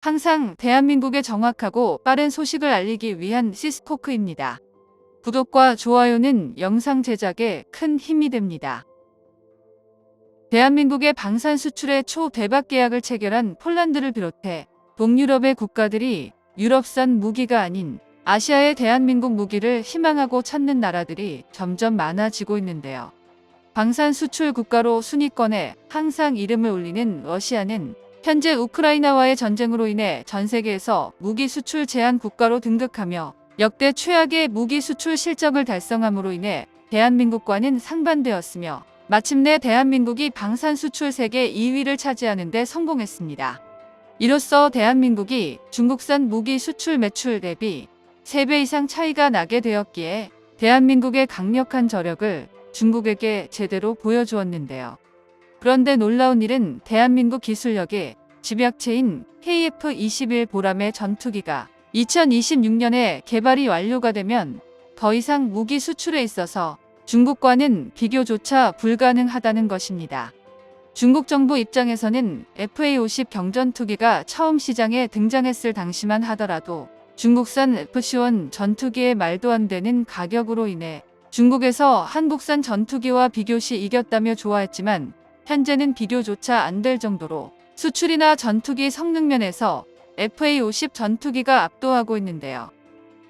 항상 대한민국에 정확하고 빠른 소식을 알리기 위한 시스코크입니다. 구독과 좋아요는 영상 제작에 큰 힘이 됩니다. 대한민국의 방산 수출의 초대박 계약을 체결한 폴란드를 비롯해 동유럽의 국가들이 유럽산 무기가 아닌 아시아의 대한민국 무기를 희망하고 찾는 나라들이 점점 많아지고 있는데요. 방산 수출 국가로 순위권에 항상 이름을 올리는 러시아는 현재 우크라이나와의 전쟁으로 인해 전 세계에서 무기 수출 제한 국가로 등극하며 역대 최악의 무기 수출 실적을 달성함으로 인해 대한민국과는 상반되었으며 마침내 대한민국이 방산 수출 세계 2위를 차지하는 데 성공했습니다. 이로써 대한민국이 중국산 무기 수출 매출 대비 3배 이상 차이가 나게 되었기에 대한민국의 강력한 저력을 중국에게 제대로 보여주었는데요. 그런데 놀라운 일은 대한민국 기술력의 집약체인 KF-21 보람의 전투기가 2026년에 개발이 완료가 되면 더 이상 무기 수출에 있어서 중국과는 비교조차 불가능하다는 것입니다. 중국 정부 입장에서는 FA-50 경전투기가 처음 시장에 등장했을 당시만 하더라도 중국산 FC-1 전투기의 말도 안 되는 가격으로 인해 중국에서 한국산 전투기와 비교시 이겼다며 좋아했지만 현재는 비교조차 안 될 정도로 수출이나 전투기 성능 면에서 FA-50 전투기가 압도하고 있는데요.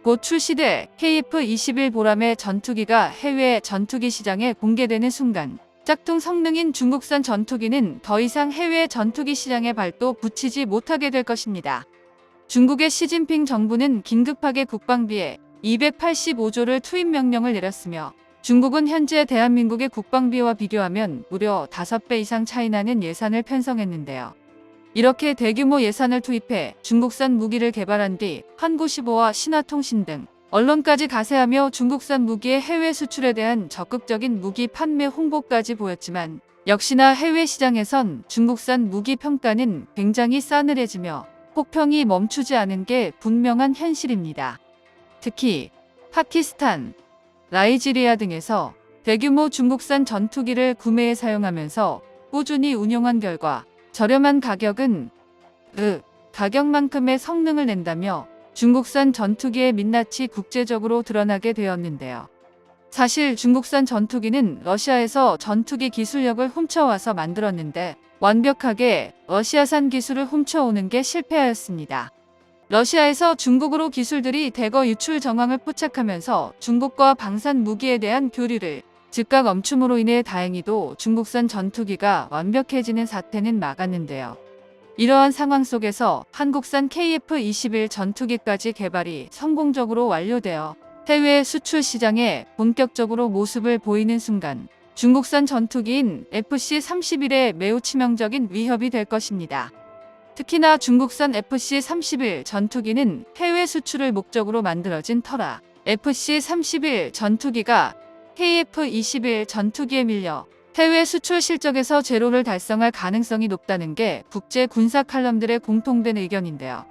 곧 출시될 KF-21 보람의 전투기가 해외 전투기 시장에 공개되는 순간 짝퉁 성능인 중국산 전투기는 더 이상 해외 전투기 시장에 발도 붙이지 못하게 될 것입니다. 중국의 시진핑 정부는 긴급하게 국방비에 285조를 투입 명령을 내렸으며 중국은 현재 대한민국의 국방비와 비교하면 무려 5배 이상 차이 나는 예산을 편성했는데요. 이렇게 대규모 예산을 투입해 중국산 무기를 개발한 뒤 한국15와 신화통신 등 언론까지 가세하며 중국산 무기의 해외 수출에 대한 적극적인 무기 판매 홍보까지 보였지만 역시나 해외 시장에선 중국산 무기 평가는 굉장히 싸늘해지며 폭평이 멈추지 않은 게 분명한 현실입니다. 특히 파키스탄, 나이지리아 등에서 대규모 중국산 전투기를 구매해 사용하면서 꾸준히 운용한 결과 저렴한 가격은 가격만큼의 성능을 낸다며 중국산 전투기의 민낯이 국제적으로 드러나게 되었는데요. 사실 중국산 전투기는 러시아에서 전투기 기술력을 훔쳐와서 만들었는데 완벽하게 러시아산 기술을 훔쳐오는 게 실패하였습니다. 러시아에서 중국으로 기술들이 대거 유출 정황을 포착하면서 중국과 방산 무기에 대한 교류를 즉각 멈춤으로 인해 다행히도 중국산 전투기가 완벽해지는 사태는 막았는데요. 이러한 상황 속에서 한국산 KF-21 전투기까지 개발이 성공적으로 완료되어 해외 수출 시장에 본격적으로 모습을 보이는 순간 중국산 전투기인 FC-31에 매우 치명적인 위협이 될 것입니다. 특히나 중국산 FC-31 전투기는 해외 수출을 목적으로 만들어진 터라 FC-31 전투기가 KF-21 전투기에 밀려 해외 수출 실적에서 제로를 달성할 가능성이 높다는 게 국제 군사 칼럼들의 공통된 의견인데요.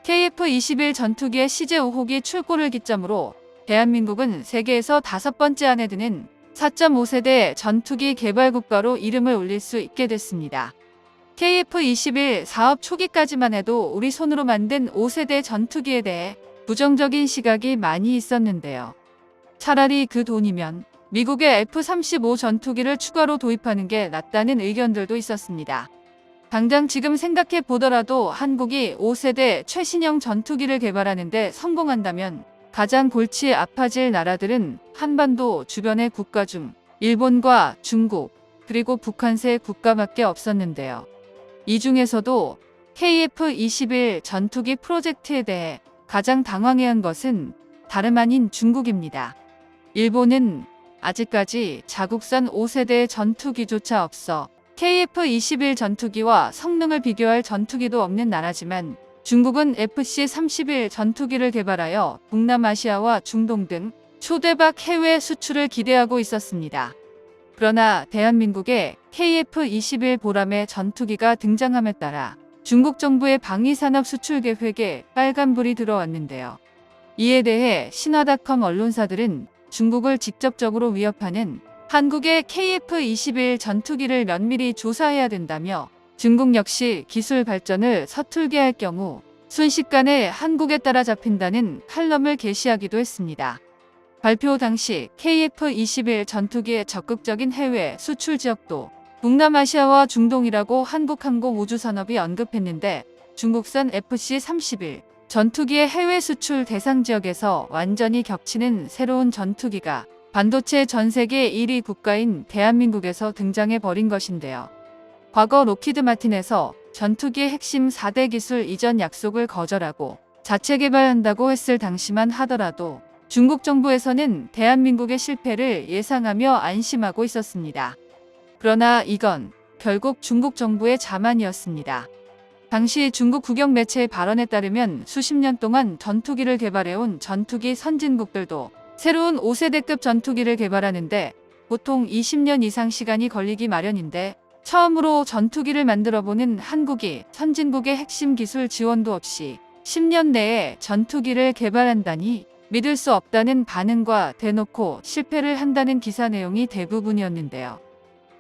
KF-21 전투기의 CJ 5호기 출고를 기점으로 대한민국은 세계에서 5번째 안에 드는 4.5세대 전투기 개발 국가로 이름을 올릴 수 있게 됐습니다. KF-21 사업 초기까지만 해도 우리 손으로 만든 5세대 전투기에 대해 부정적인 시각이 많이 있었는데요. 차라리 그 돈이면 미국의 F-35 전투기를 추가로 도입하는 게 낫다는 의견들도 있었습니다. 당장 지금 생각해 보더라도 한국이 5세대 최신형 전투기를 개발하는데 성공한다면 가장 골치 아파질 나라들은 한반도 주변의 국가 중 일본과 중국 그리고 북한세 국가밖에 없었는데요. 이 중에서도 KF-21 전투기 프로젝트에 대해 가장 당황해한 것은 다름 아닌 중국입니다. 일본은 아직까지 자국산 5세대 전투기조차 없어 KF-21 전투기와 성능을 비교할 전투기도 없는 나라지만 중국은 FC-31 전투기를 개발하여 동남아시아와 중동 등 초대박 해외 수출을 기대하고 있었습니다. 그러나 대한민국에 KF-21 보람의 전투기가 등장함에 따라 중국 정부의 방위산업 수출 계획에 빨간불이 들어왔는데요. 이에 대해 신화닷컴 언론사들은 중국을 직접적으로 위협하는 한국의 KF-21 전투기를 면밀히 조사해야 된다며 중국 역시 기술 발전을 서툴게 할 경우 순식간에 한국에 따라잡힌다는 칼럼을 게시하기도 했습니다. 발표 당시 KF-21 전투기의 적극적인 해외 수출 지역도 동남아시아와 중동이라고 한국항공우주산업이 언급했는데, 중국산 FC-31 전투기의 해외 수출 대상 지역에서 완전히 겹치는 새로운 전투기가 반도체 전 세계 1위 국가인 대한민국에서 등장해 버린 것인데요. 과거 로키드 마틴에서 전투기의 핵심 4대 기술 이전 약속을 거절하고 자체 개발한다고 했을 당시만 하더라도 중국 정부에서는 대한민국의 실패를 예상하며 안심하고 있었습니다. 그러나 이건 결국 중국 정부의 자만이었습니다. 당시 중국 국영 매체의 발언에 따르면 수십 년 동안 전투기를 개발해온 전투기 선진국들도 새로운 5세대급 전투기를 개발하는데 보통 20년 이상 시간이 걸리기 마련인데, 처음으로 전투기를 만들어보는 한국이 선진국의 핵심 기술 지원도 없이 10년 내에 전투기를 개발한다니 믿을 수 없다는 반응과 대놓고 실패를 한다는 기사 내용이 대부분이었는데요.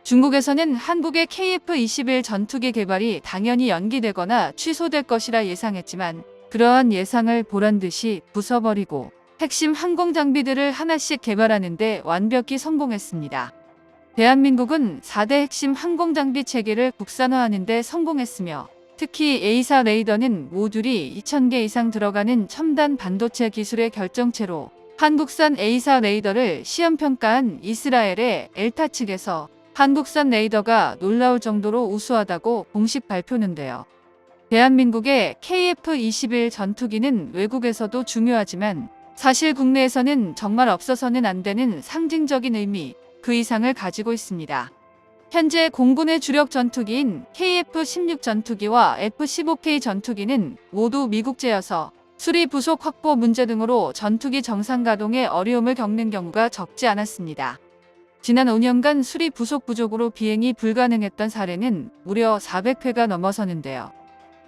중국에서는 한국의 KF-21 전투기 개발이 당연히 연기되거나 취소될 것이라 예상했지만, 그러한 예상을 보란듯이 부숴버리고 핵심 항공 장비들을 하나씩 개발하는 데 완벽히 성공했습니다. 대한민국은 4대 핵심 항공 장비 체계를 국산화하는 데 성공했으며, 특히 A사 레이더는 모듈이 2,000개 이상 들어가는 첨단 반도체 기술의 결정체로 한국산 A사 레이더를 시험평가한 이스라엘의 엘타 측에서 한국산 레이더가 놀라울 정도로 우수하다고 공식 발표는데요. 대한민국의 KF-21 전투기는 외국에서도 중요하지만 사실 국내에서는 정말 없어서는 안 되는 상징적인 의미 그 이상을 가지고 있습니다. 현재 공군의 주력 전투기인 KF-16 전투기와 F-15K 전투기는 모두 미국제여서 수리 부속 확보 문제 등으로 전투기 정상 가동에 어려움을 겪는 경우가 적지 않았습니다. 지난 5년간 수리 부속 부족으로 비행이 불가능했던 사례는 무려 400회가 넘어서는데요.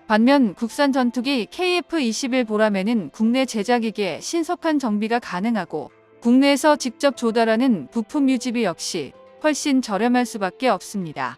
반면 국산 전투기 KF-21 보람에는 국내 제작이기에 신속한 정비가 가능하고 국내에서 직접 조달하는 부품 유지비 역시 훨씬 저렴할 수밖에 없습니다.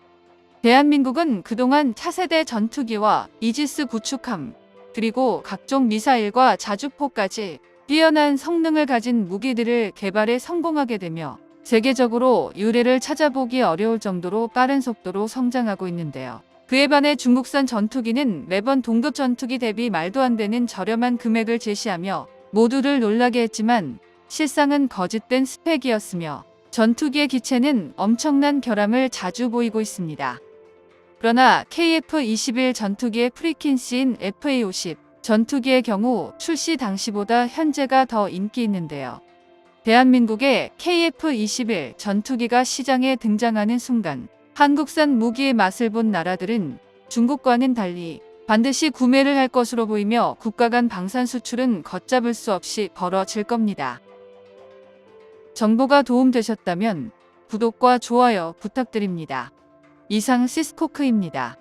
대한민국은 그동안 차세대 전투기와 이지스 구축함, 그리고 각종 미사일과 자주포까지 뛰어난 성능을 가진 무기들을 개발에 성공하게 되며 세계적으로 유례를 찾아보기 어려울 정도로 빠른 속도로 성장하고 있는데요. 그에 반해 중국산 전투기는 매번 동급 전투기 대비 말도 안 되는 저렴한 금액을 제시하며 모두를 놀라게 했지만 실상은 거짓된 스펙이었으며 전투기의 기체는 엄청난 결함을 자주 보이고 있습니다. 그러나 KF-21 전투기의 프리퀸시인 FA-50 전투기의 경우 출시 당시보다 현재가 더 인기 있는데요. 대한민국의 KF-21 전투기가 시장에 등장하는 순간 한국산 무기의 맛을 본 나라들은 중국과는 달리 반드시 구매를 할 것으로 보이며 국가 간 방산 수출은 걷잡을 수 없이 벌어질 겁니다. 정보가 도움되셨다면 구독과 좋아요 부탁드립니다. 이상 시스코크입니다.